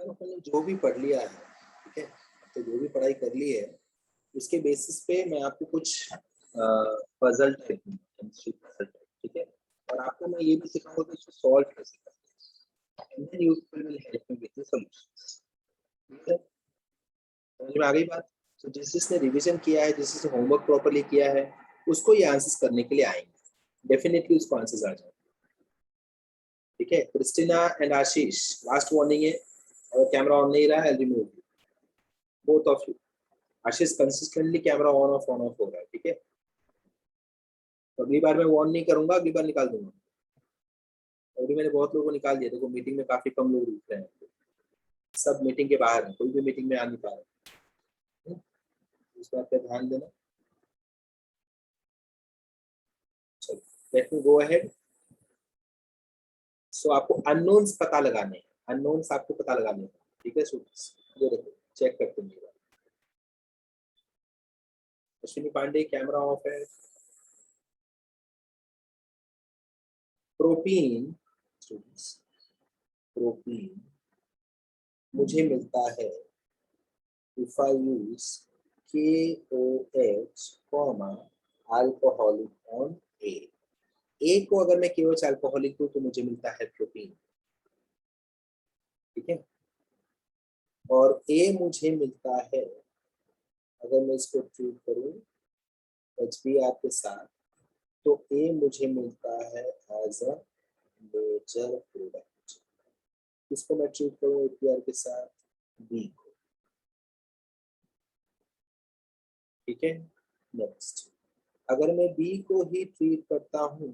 तो अपन ने जो भी पढ़ लिया है, ठीक है, तो जो भी पढ़ाई कर ली है उसके बेसिस पे मैं आपको कुछ puzzle type chemistry puzzle type, ठीक है, और आपको मैं ये भी सिखाऊंगा कि इसको सॉल्व कैसे करते हैं, and then you will help me with the solutions. ठीक है, समझ में आ गई बात? तो जिसने रिवीजन किया है, जिसने होमवर्क प्रॉपर्ली किया है, उसको ये आंसर्स करने के लिए आएंगे, डेफिनेटली उसको आंसर्स आ जाएंगे। ठीक है, Christina and Ashish, last warning है, अगर कैमरा ऑन नहीं रहा है, I will remove both of you. Ashish consistently camera on off हो रहा है, ठीक है, तो अगली बार मैं वार्न नहीं करूंगा, अगली बार निकाल दूंगा। अभी मैंने बहुत लोगों को निकाल दिया, देखो मीटिंग में काफी कम लोग रुक रहे हैं, सब मीटिंग के बाहर हैं, कोई भी मीटिंग में आ नहीं पा रहा, इस बात पे ध्यान देना। चलो लेट मी गो अहेड। सो आपको अननोन्स पता लगाने हैं, अननोन्स आपको पता लगाने हैं, ठीक है स्टूडेंट्स, ये देखो चेक करते हैं। अश्विनी पांडे कैमरा ऑफ है। प्रोपीन, स्टूडेंट्स, प्रोपीन मुझे मिलता है if I use KOH, alcoholic on A। A को अगर मैं KOH अल्कोहलिक दूं तो मुझे मिलता है प्रोपीन, ठीक है, और A मुझे मिलता है, अगर मैं इसको ट्रीट करूं HBr के साथ, तो A मुझे मिलता है एज अ मेजर प्रोडक्ट। इसको मैं ट्रीट करूं HBr के साथ, B को, ठीक है। नेक्स्ट, अगर मैं B को ही ट्रीट करता हूं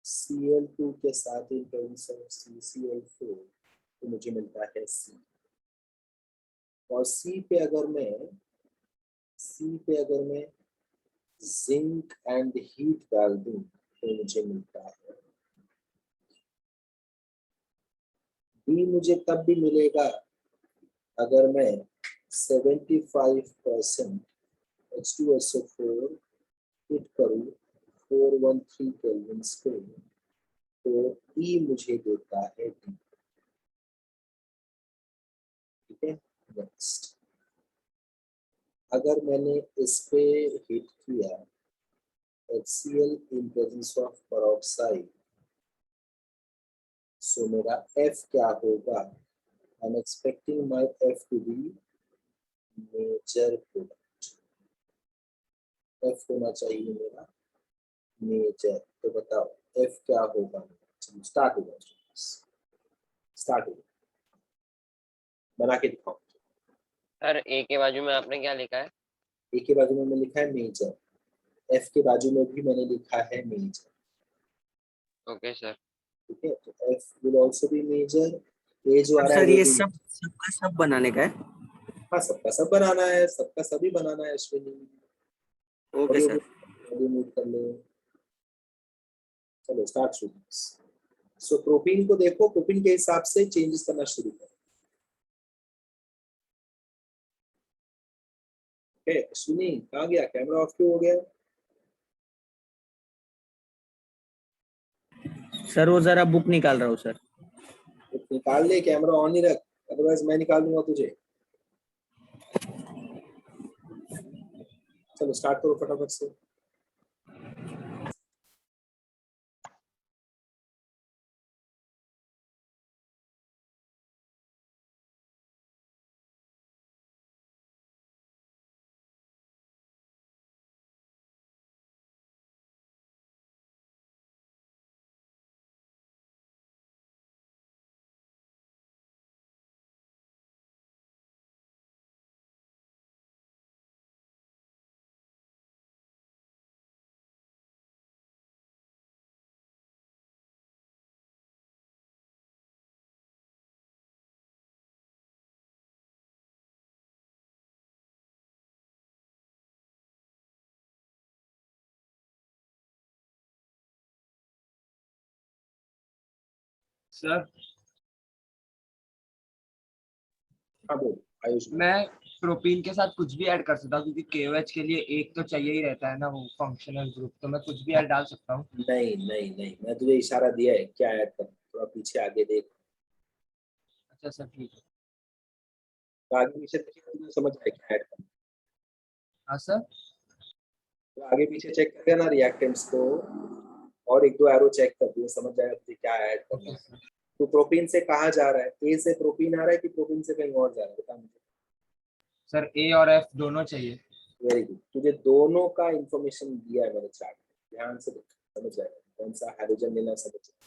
Cl2 के साथ इन टर्म्स ऑफ CCl4, तो मुझे मिलता है C, और C पे अगर मैं जिंक एंड हीट डाल दूं तो मुझे मिलता है B। मुझे तब भी मिलेगा अगर मैं 75% H2SO4 हिट करूं 413 केल्विन पे, तो E मुझे देता है D, ठीक है। नेक्स्ट, अगर मैंने इस पे हिट किया HCl in presence of peroxide, so मेरा F क्या होगा? I'm expecting my F to be major product। F होना चाहिए मेरा मेजर, तो बताओ F क्या होगा? स्टार्ट होगा, स्टार्ट होगा, बना के दिखाओ। सर ए के बाजू में आपने क्या लिखा है? ए के बाजू में मैंने लिखा है मेजर, F के बाजू में भी मैंने लिखा है मेजर। ओके सर, ठीक है, तो F will also be major। ए जो आ रहा है सर ये वो सब सबका सब बनाने का है? हाँ, सबका सब बनाना है, सबका सभी बनाना है अश्विनी। Okay sir. म्यूट कर लो। चलो स्टार्ट स्टूडेंट्स। सो प्रोपीन को देखो, प्रोपीन के हिसाब से चेंजेस करना शुरू करो। ओके अश्विनी कहाँ गया, कैमरा ऑफ क्यों हो गया? सर वो जरा बुक निकाल रहा हूँ सर। तो निकाल ले, कैमरा ऑन ही रख, अदरवाइज मैं निकाल दूंगा तुझे। चलो स्टार्ट करो फटाफट से। सर हाँ बोल आयुष। मैं प्रोपीन के साथ कुछ भी ऐड कर सकता हूँ क्योंकि KOH के लिए एक तो चाहिए ही रहता है ना वो फंक्शनल ग्रुप, तो मैं कुछ भी ऐड डाल सकता हूँ। नहीं नहीं नहीं, मैं तुझे इशारा दिया है क्या ऐड कर, थोड़ा पीछे आगे देख। अच्छा सर ठीक है। तो आगे पीछे देखिए तो समझ आएगा ऐड करना। हाँ सर। तो आगे पीछे चेक करके ना रिएक्टेंट्स को और एक दो एरो चेक कर दिए, समझ जाएगा तुझे क्या ऐड करना ओके है। सर। तो प्रोटीन से कहाँ जा रहा है, ए से प्रोटीन आ रहा है कि प्रोटीन से कहीं और जा रहा है, बता मुझे। सर ए और एफ दोनों चाहिए। वेरी गुड, तुझे दोनों का इंफॉर्मेशन दिया है मैंने चार्ट, ध्यान से देख, समझ जाएगा कौन सा हाइड्रोजन लेना है, समझ जाएगा।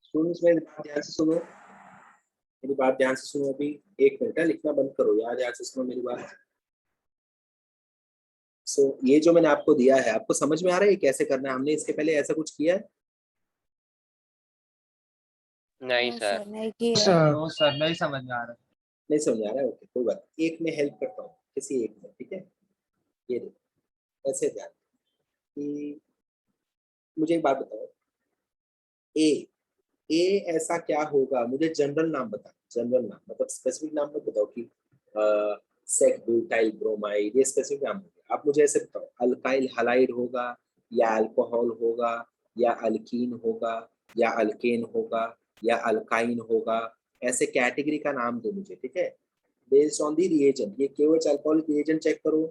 स्टूडेंट्स मेरी बात ध्यान से सुनो, मेरी बात ध्यान से सुनो, अभी 1 मिनट है, लिखना बंद करो, यार ध्यान से सुनो मेरी बात। सो ये जो मैंने आपको दिया है, आपको समझ में आ रहा है ये कैसे करना है? हमने इसके पहले ऐसा कुछ किया है? नहीं नो सर। सर नहीं किया। नो सर नहीं समझ में आ रहा। नहीं समझ आ रहा है? ओके कोई बात नहीं। एक में हेल्प करता हूँ, किसी एक में, ठीक है? ये देखो ऐसे ध्यान कि मुझे एक बात बताओ, ए ए ऐसा क्या होगा, मुझे जनरल नाम बता, जनरल नाम मतलब स्पेसिफिक नाम मत बताओ कि सेक ब्यूटाइल ब्रोमाइड, ये स्पेसिफिक नाम होगा। आप मुझे ऐसे बताओ, अल्काइल हलाइड होगा या अल्कोहल होगा या अल्कीन होगा या अल्केन होगा या अल्काइन होगा, ऐसे कैटेगरी का नाम दो मुझे, ठीक है? बेस्ड ऑन दी रिएजेंट, ये केवच अल्कोहलिक रिएजेंट चेक करो,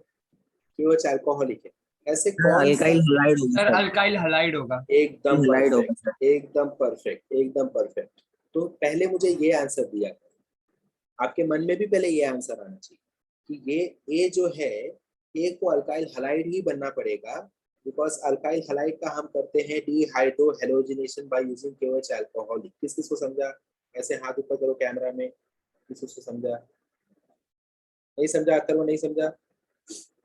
केवच अल्कोहलिक है, ऐसे कौन सा? अल्काइल हलाइड होगा सर सर। अल्काइल हलाइड होगा। एकदम हलाइड होगा परफेक्ट, सर। एकदम परफेक्ट, एकदम परफेक्ट। तो पहले मुझे ये आंसर दिया, आपके मन में भी पहले ये आंसर आना चाहिए कि ये ए जो है, ए को अल्काइल हलाइड ही बनना पड़ेगा, बिकॉज अल्काइल हलाइड का हम करते हैं dehydrohalogenation by using KOH alcoholic. किस किस को समझा? ऐसे हाथ ऊपर करो कैमरा में, किस किस को समझा? नहीं समझा करो, नहीं समझा?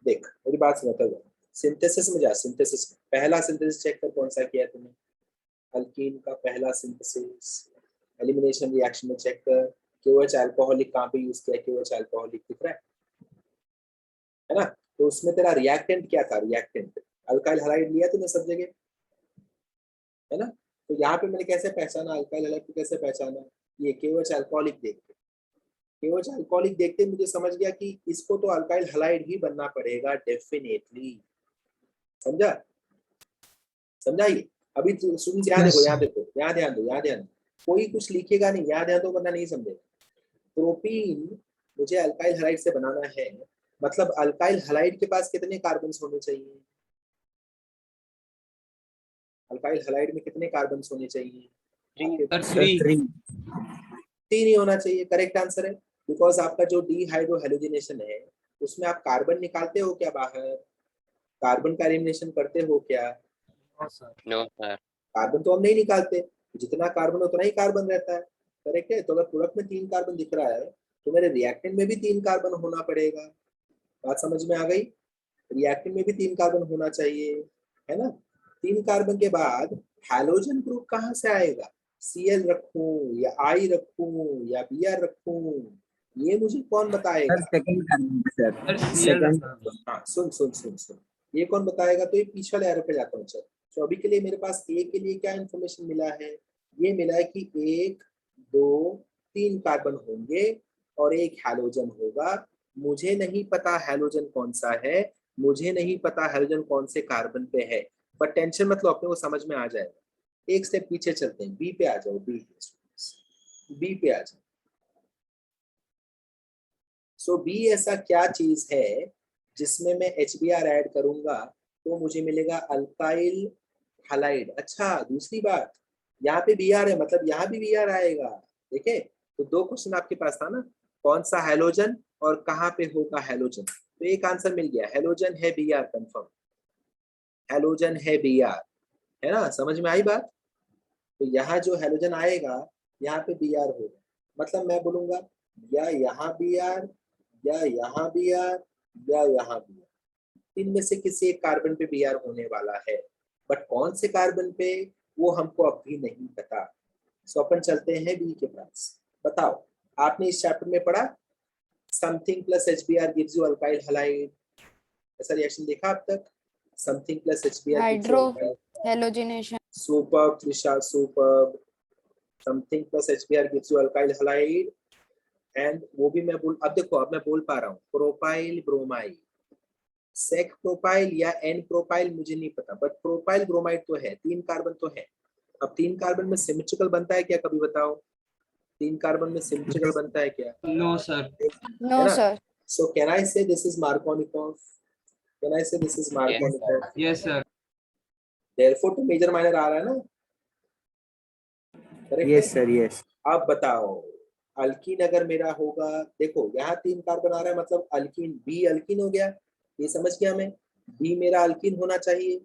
देख मेरी बात सुनो, कर सिंथेसिस में जा, सिंथेसिस पहला सिंथेसिस चेक कर कौन सा किया तुमने, अल्कीन का पहला सिंथेसिस। एलिमिनेशन रिएक्शन में चेक कर, केवच अल्कोहलिक कहाँ पे यूज किया, केवच अल्कोहलिक दिख रहा है ना? तो उसमें तेरा रिएक्टेंट क्या था, रिएक्टेंट अल्काइल हलाइड लिया तूने सब जगह, है ना? तो यहाँ पे मैंने कैसे पहचाना अल्काइल हलाइड को, कैसे पहचाना? ये केवच अल्कोहलिक देखते, केवच अल्कोहलिक देखते मुझे समझ गया कि इसको तो अल्काइल हलाइड ही बनना पड़ेगा डेफिनेटली। समझा? समझा? ये अभी स्टूडेंट्स यहाँ देखो, यहाँ देखो, यहाँ ध्यान दो, यहाँ ध्यान दो, कोई कुछ लिखेगा नहीं, यहाँ ध्यान दो वरना नहीं समझेगा। प्रोपीन मुझे अल्काइल हलाइड से बनाना है, मतलब अल्काइल हलाइड के पास कितने कार्बन होने चाहिए? अल्काइल हलाइड में कितने कार्बन होने चाहिए? Sir sir 3। 3। 3 ही होना चाहिए, करेक्ट आंसर है। बिकॉज आपका जो डीहाइड्रो हेलोजिनेशन है उसमें आप कार्बन निकालते हो क्या बाहर? कार्बन का एलिमिनेशन करते हो क्या? No sir. कार्बन तो हम नहीं निकालते, जितना कार्बन उतना ही कार्बन रहता है, करेक्ट है? तो अगर प्रोडक्ट में 3 कार्बन दिख रहा है तो मेरे रिएक्टेंट में भी 3 कार्बन होना पड़ेगा। बात समझ में आ गई? रिएक्टेंट में भी 3 कार्बन होना चाहिए, है ना? 3 कार्बन के बाद हैलोजन ग्रुप कहाँ से आएगा? Cl रखूं या I रखूं या Br रखूं, ये मुझे कौन सर बताएगा? Second carbon sir. Sir Cl second. रखना। हाँ सुन सुन सुन सुन, ये कौन बताएगा? तो ये पीछे वाले एरो पे जाता हूँ। चल तो अभी के लिए मेरे पास ए के लिए क्या इंफॉर्मेशन मिला है? ये मिला है कि 1 2 3 कार्बन होंगे और एक हैलोजन होगा। मुझे नहीं पता हैलोजन कौन सा है, मुझे नहीं पता हैलोजन कौन से कार्बन पे है, पर टेंशन मतलब अपने को समझ में आ जाएगा। एक स्टेप पीछे चलते हैं, बी पे आ जाओ, बी पे आ जाओ। सो बी ऐसा क्या चीज है जिसमें मैं HBr ऐड करूंगा तो मुझे मिलेगा अल्काइल हैलाइड। अच्छा, दूसरी बात, यहाँ पे Br है मतलब यहाँ भी Br आएगा। देखे, तो दो क्वेश्चन आपके पास था ना, कौन सा हैलोजन और कहाँ पे होगा हैलोजन, तो एक आंसर मिल गया, हैलोजन है Br, कंफर्म हैलोजन है Br, है ना, समझ में आई बात। तो यहाँ जो हैलोजन आएगा यहाँ पे Br होगा, मतलब मैं बोलूंगा या यहाँ Br या यहाँ Br या यहाँ Br, इनमें से किसी एक कार्बन पे Br होने वाला है, बट कौन से कार्बन पे वो हमको अब भी नहीं पता। सो अपन चलते हैं बी के पास। बताओ, आपने इस चैप्टर में पढ़ा something plus HBr gives you alkyl halide, ऐसा रिएक्शन देखा अब तक? Something plus HBr hydro halogenation. Superb Trisha, superb. Something plus HBr gives you alkyl halide, and वो भी मैं बोल, अब देखो अब मैं बोल पा रहा हूँ प्रोपाइल ब्रोमाइड, सेक प्रोपाइल या एन प्रोपाइल मुझे नहीं पता, बट प्रोपाइल ब्रोमाइड तो है, 3 कार्बन तो है। अब 3 कार्बन में सिमेट्रिकल बनता है क्या, कभी बताओ? 3 कार्बन में सिमेट्रिकल बनता है क्या? No sir. No sir. So can I say this is Markovnikov? Can I say this is Markovnikov? Yes sir. Therefore तो मेजर माइनर आ रहा है ना, करेक्ट? Yes sir, yes. अब बताओ, अल्कीन अगर मेरा होगा, देखो यहाँ 3 कार्बन आ रहा है मतलब अल्कीन, बी अल्कीन हो गया, ये समझ गया मैं, बी मेरा अल्कीन होना चाहिए,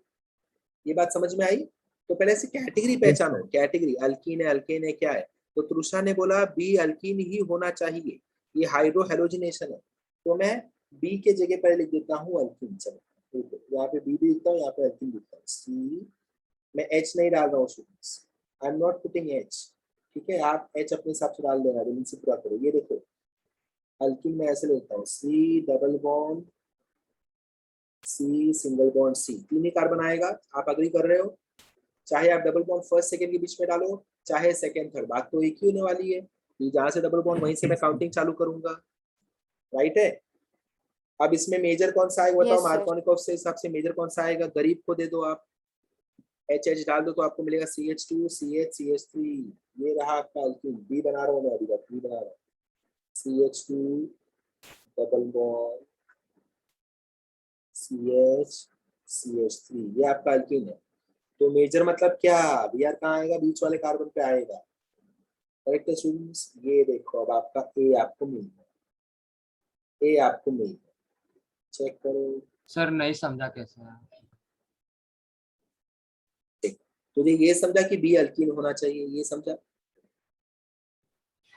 ये बात समझ में आई। तो पहले से कैटेगरी पहचानो, कैटेगरी अल्कीन है, अल्केन है, क्या है। तो तृषा ने बोला बी अल्कीन ही होना चाहिए, ये हाइड्रो हेलोजिनेशन है, तो मैं बी के जगह पर लिख देता हूँ अल्कीन। चलो यहाँ पे बी भी लिखता हूँ, यहाँ पे अल्कीन लिखता हूँ, सी, मैं एच नहीं डाल रहा हूँ students, I am not putting H, ठीक है, आप एच अपने हिसाब से डाल देना, जल्दी से पूरा करो। ये देखो अल्कीन में ऐसे लेता हूँ, C double bond C single bond C, 3 ही कार्बन आएगा, आप अग्री कर रहे हो? चाहे आप डबल बॉन्ड फर्स्ट सेकंड के बीच में डालो, चाहे सेकंड थर्ड, बात तो एक ही होने वाली है, जहां से डबल बॉन्ड वहीं से मैं काउंटिंग चालू करूंगा, राइट है। अब इसमें मेजर कौन सा आएगा बताओ? Yes, sir. मार्कोनिकॉफ से हिसाब से मेजर कौन सा आएगा? गरीब को दे दो आप, एच एच डाल दो तो आपको मिलेगा CH2 CH CH3, ये रहा आपका अल्कीन। बी बना रहा हूँ मैं, अभी तक बी बना रहा हूँ, CH2 double bond CH CH3, ये आपका अल्कीन है। तो मेजर मतलब क्या? Br कहाँ आएगा? बीच वाले कार्बन पे आएगा, करेक्ट है स्टूडेंट्स। ये देखो अब आपका ए आपको मिल गया, ए आपको मिल गया, चेक करो। सर नहीं समझा कैसे है। तुझे ये समझा कि बी अल्कीन होना चाहिए, ये समझा?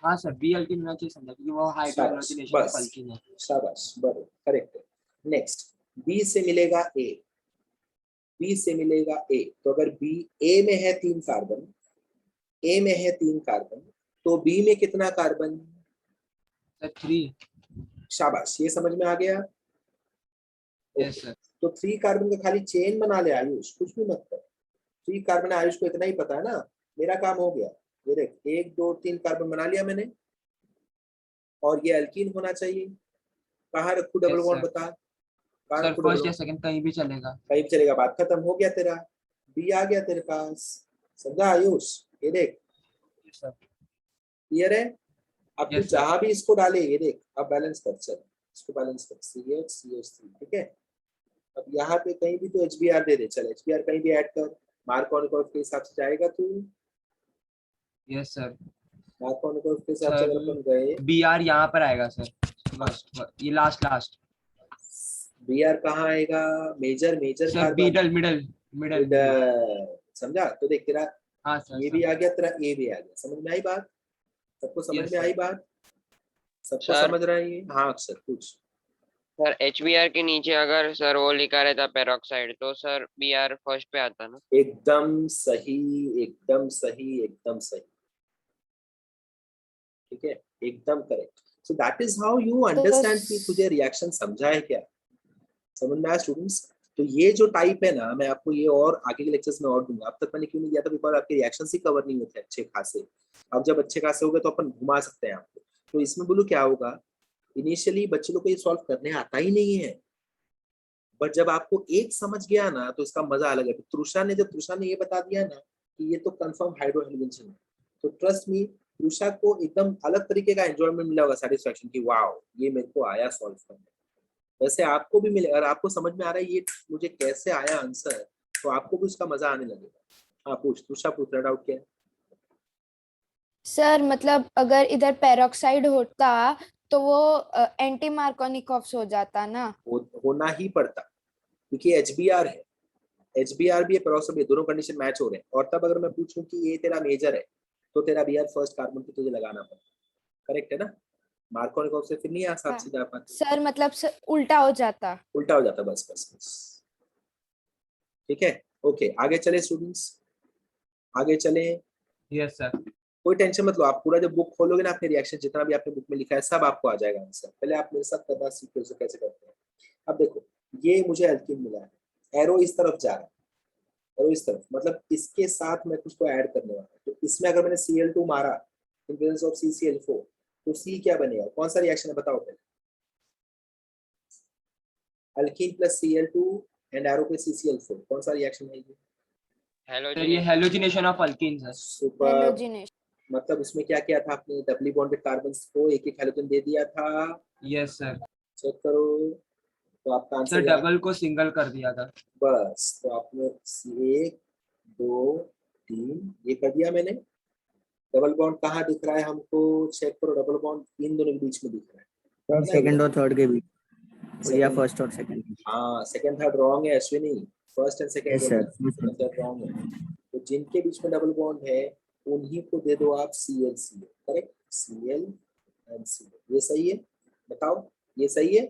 हाँ सर, बी अल्कीन होना चाहिए समझा, क्योंकि वो हाइड्रो हेलोजिनेशन बस, अल्कीन है। शाबाश, बराबर, करेक्ट है। नेक्स्ट, बी से मिलेगा ए, बी से मिलेगा ए, तो अगर बी ए में है 3 कार्बन, ए में है 3 कार्बन, तो बी में कितना कार्बन? सर 3। शाबाश, ये समझ में आ गया। Yes sir. तो 3 कार्बन का खाली चेन बना ले आयुष, कुछ भी मत कर। 3 कार्बन आयुष को इतना ही पता है ना, मेरा काम हो गया। ये देख 1 2 3 कार्बन बना लिया मैंने, और ये अल्कीन होना चाहिए। कहाँ रखूं डबल Yes, बॉन्ड sir. बता, कहाँ सर रखूं फर्स्ट डबल? या सेकंड कहीं भी चलेगा। कहीं भी चलेगा, बात खत्म, हो गया तेरा, बी आ गया तेरे पास, समझा आयुष? ये देख सर क्लियर है। अब तू Yes, sir. जहां भी इसको डाले, ये देख, अब बैलेंस कर, चल इसको बैलेंस कर, CH CH3, ठीक है। अब यहाँ पे कहीं भी तो HBr दे दे, चल HBr कहीं भी ऐड कर, मार्कोनिकॉफ के हिसाब से जाएगा तू, यस सर। मार्कोनिकॉफ के हिसाब से अगर अपन सर गए, BR यहाँ पर आएगा सर, ये लास्ट। Br कहाँ आएगा? Major, major sir carbon, middle. समझा? तो देख तेरा हाँ सर। ये भी आ गया, तेरा ए भी आ गया, समझ में आई बात? सबको समझ Yes, में sir. आई बात? सबको Sir. समझ रहा है ये? हाँ अक्षर कुछ। सर HBr के नीचे अगर सर वो लिखा रहता पेरोक्साइड तो सर Br फर्स्ट पे आता ना? एकदम सही, एकदम सही, एकदम सही, ठीक है, एकदम correct. So that is how you understand कि तुझे रिएक्शन समझा है क्या, समझ में आया स्टूडेंट्स? तो ये जो टाइप है ना, मैं आपको ये और आगे के लेक्चर्स में और दूंगा। अब तक मैंने क्यों नहीं दिया था? बिकॉज आपके रिएक्शन ही कवर नहीं होते अच्छे खासे। अब जब अच्छे खासे हो गए तो अपन घुमा सकते हैं आपको। तो इसमें बोलूं क्या होगा, इनिशियली बच्चे लोग को ये सॉल्व करने आता ही नहीं है, बट जब आपको एक समझ गया ना तो इसका मजा अलग है। तो तृषा ने ये बता दिया ना कि ये तो कंफर्म हाइड्रोहेलोजन है, तो ट्रस्ट मी तृषा को एकदम अलग तरीके का एंजॉयमेंट मिला होगा, सेटिस्फैक्शन की वाओ ये मेरे को आया सॉल्व करने। वैसे आपको भी मिले, अगर आपको समझ में आ रहा है ये मुझे कैसे आया आंसर, तो आपको भी उसका मजा आने लगेगा। हाँ पूछ तृषा, पूछ रहा डाउट क्या है? सर मतलब अगर इधर पेरोक्साइड होता तो वो एंटी मार्कोनिकॉफ हो जाता ना। होना ही पड़ता क्योंकि HBr है, HBr भी है, पेरोक्साइड भी, दोनों कंडीशन मैच हो रहे हैं। और तब अगर मैं पूछूं कि ये तेरा मेजर है तो तेरा Br फर्स्ट कार्बन पे तुझे लगाना पड़ता, करेक्ट है ना? मार्कोनिकॉफ से फिर नहीं आ हाँ। सीधा अपन सर मतलब सर उल्टा हो जाता। उल्टा हो जाता, बस बस बस। ठीक है, ओके आगे चले स्टूडेंट्स, आगे चले। Yes sir. कोई टेंशन मत लो, आप पूरा जब बुक खोलोगे ना, अपने रिएक्शन जितना भी आपने बुक में लिखा है सब आपको आ जाएगा आंसर। पहले आप मेरे साथ करना सीखो इसे कैसे करते हैं। अब देखो ये मुझे एल्कीन मिला है, एरो इस तरफ जा रहा है, एरो इस तरफ, मतलब इसके साथ मैं कुछ को ऐड करने वाला हूं। तो इसमें अगर मैंने Cl2 मारा इन प्रेजेंस ऑफ CCl4 तो C क्या बनेगा? कौन सा रिएक्शन है बताओ पहले? Alkyne plus Cl2 and arrow पे CCl4, कौन सा रिएक्शन है ये? सर ये हेलोजिनेशन ऑफ अल्कीन्स है। सुपर। हेलोजिनेशन। मतलब उसमें क्या किया था आपने? डबली बॉन्डेड कार्बन्स को एक एक हेलोजन दे दिया था। Yes sir. चेक करो तो आपका सर आंसर डबल को सिंगल कर दिया था। बस, तो आपने 1 2 3 ये कर दिया मैंने। डबल बॉन्ड कहाँ दिख रहा है हमको? चेक करो, डबल बॉन्ड इन दोनों के बीच में दिख रहा है। सेकंड और थर्ड के बीच, या Second- फर्स्ट और सेकंड। हाँ सेकंड थर्ड रॉन्ग है Ashwini, first and second yes बोलना सर। मतलब रॉन्ग है। तो जिनके बीच में डबल बॉन्ड है उन्हीं को दे दो आप ClCl, correct? Cl and Cl, ये सही है? बताओ ये सही है?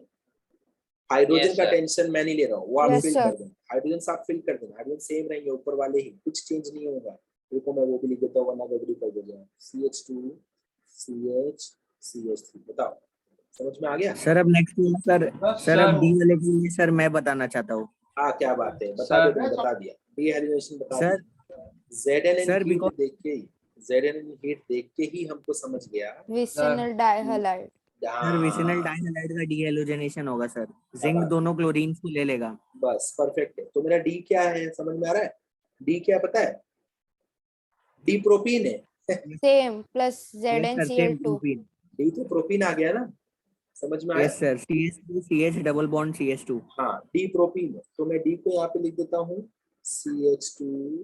हाइड्रोजन Yes, का sir. टेंशन मैं नहीं ले रहा हूँ, वो आप Yes, फिल sir. कर देना, हाइड्रोजन आप फिल कर देना, हाइड्रोजन सेम रहेंगे ऊपर वाले ही, कुछ चेंज नहीं होगा। देखो मैं वो भी लिख देता हूँ वरना गड़बड़ी कर देगा। CH2 CH CH3, बताओ समझ में आ गया? सर अब नेक्स्ट सर, सर अब डी वाले के लिए सर मैं बताना चाहता हूँ। हाँ क्या बात है, बता सर- दिया, बता दिया, डिहाइड्रेशन बता सर- दिया। Zn सर, हीट because- देख के ही, Zn हीट देख के ही हमको समझ गया। विसिनल डाइहलाइड। सर विसिनल डाइहलाइड का डीहेलोजिनेशन होगा सर, जिंक दोनों क्लोरीन को ले लेगा। बस परफेक्ट है। तो मेरा डी क्या है समझ में आ रहा है? डी क्या पता है? डी प्रोपीन है। Same plus ZnCl2। डी तो प्रोपीन आ गया ना, समझ में आया? Yes sir, CH2 CH double bond CH2। हाँ डी प्रोपीन है, तो मैं डी को यहाँ पे लिख देता हूँ CH2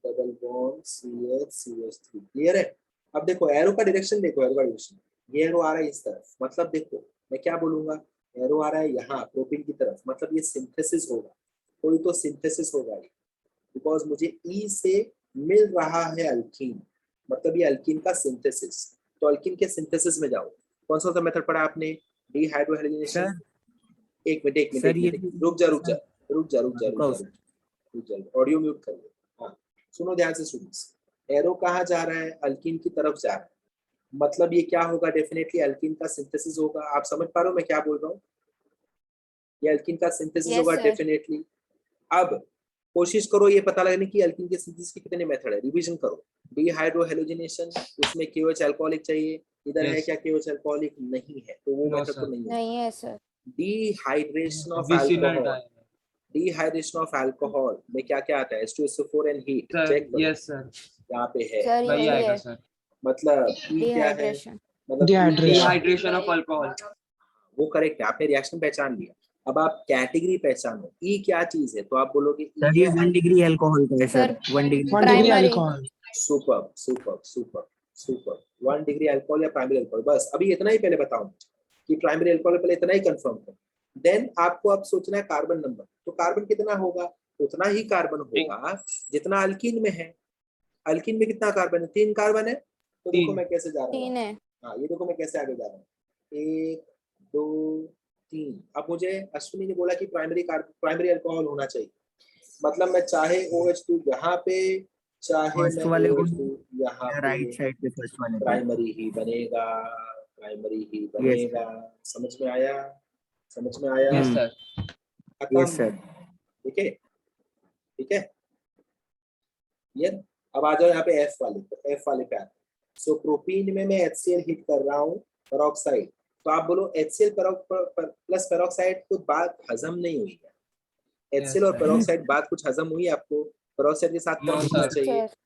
double bond CH3। Clear है? अब देखो एरो का डायरेक्शन, देखो एरो का डायरेक्शन, ये एरो आ रहा है इस तरफ, मतलब देखो मैं क्या बोलूंगा, एरो आ रहा है यहाँ प्रोपीन की तरफ, मतलब ये सिंथेसिस होगा, कोई तो सिंथेसिस होगा ये, बिकॉज मुझे ई से मिल रहा है अल्कीन, मतलब ये अल्कीन का सिंथेसिस। तो अल्कीन के सिंथेसिस में जाओ। कौन सा मेथड पढ़ा आपने? डिहाइड्रोजनेशन। सर एक मिनट एक मिनट सर, एक ये मिनट, रुक जा, ऑडियो म्यूट कर लो। हाँ सुनो ध्यान से स्टूडेंट्स, एरो कहाँ जा रहा है? अल्कीन की तरफ जा रहा है, मतलब ये क्या होगा? डेफिनेटली अल्कीन का सिंथेसिस होगा। आप समझ पा रहे हो मैं क्या बोल रहा हूँ? ये अल्कीन का सिंथेसिस Yes, होगा sir. डेफिनेटली। अब कोशिश करो ये पता लगने की अल्कीन के सिंथेसिस के कितने मेथड है, रिवीजन करो। डिहाइड्रोहेलोजिनेशन, उसमें KOH अल्कोहलिक चाहिए, इधर है Yes. क्या KOH अल्कोहलिक? नहीं है, तो वो No, मेथड तो sir. नहीं है। नहीं है sir. Dehydration of vicinal alcohol, di. Dehydration of alcohol में क्या क्या आता है? H2SO4 and heat, sir check करो यस सर, यहाँ पे है। सर वही यही आएगा है सर। मतलब E क्या है? डिहाइड्रेशन। मतलब E क्या है? Dehydration of alcohol. वो करेक्ट है, आपने रिएक्शन पहचान लिया। अब आप कैटेगरी पहचानो, ई क्या चीज है, तो आप बोलोगे सर ई ये है 1 डिग्री अल्कोहल का है sir, sir 1 degree. Primary. Super super super super, 1 degree alcohol या प्राइमरी अल्कोहल, बस अभी इतना ही पहले बताओ कि प्राइमरी अल्कोहल, पहले इतना ही कंफर्म करो। देन आपको अब सोचना है कार्बन नंबर, तो कार्बन कितना होगा? उतना ही कार्बन होगा जितना अल्कीन में है। अल्कीन में कितना कार्बन है? 3 कार्बन है। तो देखो 3। मैं कैसे जा रहा हूँ, 3 है। हाँ ये देखो मैं कैसे आगे जा रहा हूँ, 1 2 3। अब मुझे अश्विनी ने बोला कि प्राइमरी अल्कोहल होना चाहिए, मतलब मैं चाहे OH2 यहाँ पे, चाहे फर्स्ट मैं वाले को OH2 यहाँ पे, राइट साइड पे फर्स्ट वाले पे। प्राइमरी ही बनेगा, प्राइमरी ही बनेगा। समझ में आया? समझ में आया? Yes sir. खत्म। Yes sir. ठीक है ठीक है ये। अब आ जाओ यहाँ पे F वाले पे, F वाले पे आते। सो प्रोपीन में मैं HCl हिट कर रहा हूँ, पेरोक्साइड, तो आप बोलो HCl प्लस पेरोक्साइड कुछ बात हजम नहीं हुई है। HCl और sir. पेरोक्साइड बात कुछ हजम हुई आपको? पेरोक्साइड के साथ No, कौन होना sir. चाहिए? सर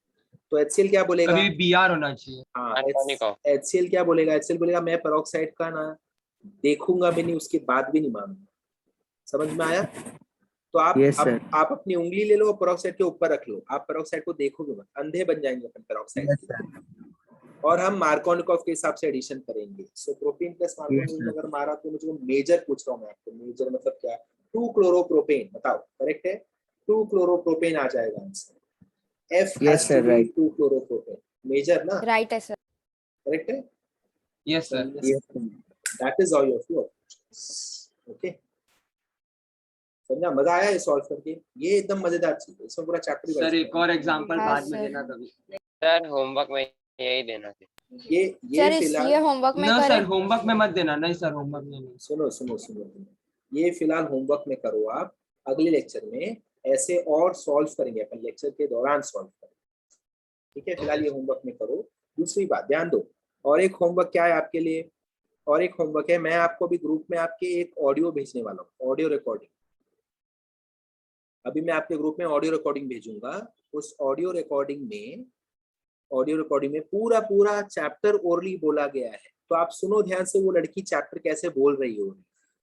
तो HCl क्या बोलेगा? कभी BR होना चाहिए। हाँ, मार्कोनिकॉफ। HCl क्या बोलेगा? HCl बोलेगा मैं पेरोक्साइड का ना देखूंगा भी नहीं, उसकी बात भी नहीं मानूंगा। समझ में आया? तो आप Yes, sir. आप अपनी उंगली ले लो और पेरोक्साइड के ऊपर रख लो, आप पेरोक्साइड को देखोगे मत, अंधे बन जाएंगे अपन पेरोक्साइड Yes, के। sir. और हम मार्कोनिकॉफ के हिसाब से एडिशन करेंगे। So propane plus Yes, Markovnikov sir. अगर मारा तो मुझे मेजर पूछ रहा हूँ मैं आपको, मेजर मतलब क्या? 2 क्लोरोप्रोपेन, बताओ करेक्ट है? 2 क्लोरोप्रोपेन आ जाएगा answer. F Yes, has to sir, be right. 2 chloropropane, major ना, राइट है सर। करेक्ट है? Yes sir. Yes, sir. That is all your okay. समझा? मजा आया ये सॉल्व करके? ये एकदम मजेदार चीज है, इसमें पूरा चैप्टर सर एक और एग्जांपल हाँ, बाद में सर। देना कभी। सर होमवर्क में यही देना थी। ये सर इसलिए फिलहाल होमवर्क में ना करें। सर होमवर्क में मत देना, नहीं सर होमवर्क में नहीं। सुनो सुनो सुनो, ये फिलहाल होमवर्क में करो आप, अगले लेक्चर में ऐसे और सॉल्व करेंगे अपन, लेक्चर के दौरान सॉल्व करेंगे, ठीक है? फिलहाल ये होमवर्क में करो। दूसरी बात ध्यान दो, और एक होमवर्क क्या है आपके लिए, और एक होमवर्क है, मैं आपको अभी ग्रुप में आपके एक ऑडियो भेजने वाला हूँ, ऑडियो रिकॉर्डिंग। अभी मैं आपके ग्रुप में ऑडियो रिकॉर्डिंग भेजूंगा। उस ऑडियो रिकॉर्डिंग में पूरा पूरा चैप्टर ओरली बोला गया है, तो आप सुनो ध्यान से, वो लड़की चैप्टर कैसे बोल रही हो,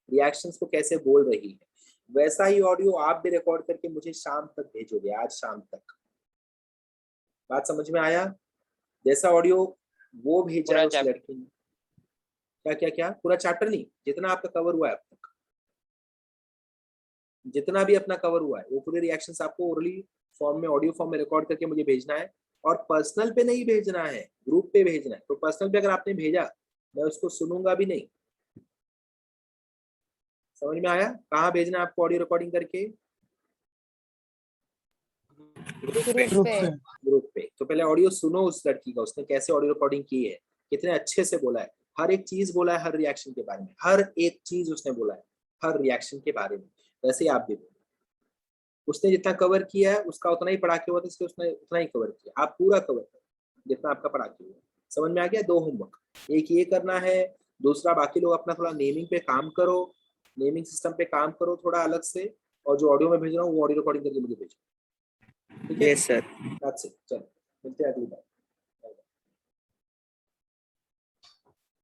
रिएक्शंस को कैसे बोल रही है, वैसा ही ऑडियो आप भी रिकॉर्ड करके मुझे शाम तक भेजोगे, आज शाम तक। बात समझ में आया? जैसा ऑडियो वो भेजा है उस लड़की ने, क्या क्या क्या, पूरा चैप्टर नहीं, जितना आपका कवर हुआ है अब तक, जितना भी अपना कवर हुआ है वो पूरे रिएक्शंस आपको ओरली फॉर्म में, ऑडियो फॉर्म में रिकॉर्ड करके मुझे भेजना है। और पर्सनल पे नहीं भेजना है, ग्रुप पे भेजना है। तो पर्सनल पे अगर आपने भेजा, मैं उसको सुनूंगा भी नहीं। समझ में आया? कहाँ भेजना है आपको ऑडियो रिकॉर्डिंग करके? ग्रुप पे। ग्रुप पे। तो पहले ऑडियो सुनो उस लड़की का, उसने कैसे ऑडियो रिकॉर्डिंग की है, कितने अच्छे से बोला है, हर एक चीज बोला है, हर रिएक्शन के बारे में, हर एक चीज उसने बोला है, हर रिएक्शन के बारे में। वैसे ही आप भी बोलो, उसने जितना कवर किया है उसका उतना ही पढ़ा के हुआ था, इसलिए उसने उतना ही कवर किया, आप पूरा कवर करो जितना आपका पढ़ा के हुआ। समझ में आ गया? 2 होमवर्क, एक ये करना है, दूसरा बाकी लोग अपना थोड़ा नेमिंग पे काम करो, नेमिंग सिस्टम पे काम करो थोड़ा अलग से, और जो ऑडियो में भेज रहा हूँ वो ऑडियो रिकॉर्डिंग करके मुझे भेजो, ठीक है? Yes, sir. That's it. चलो मिलते हैं अगली बार।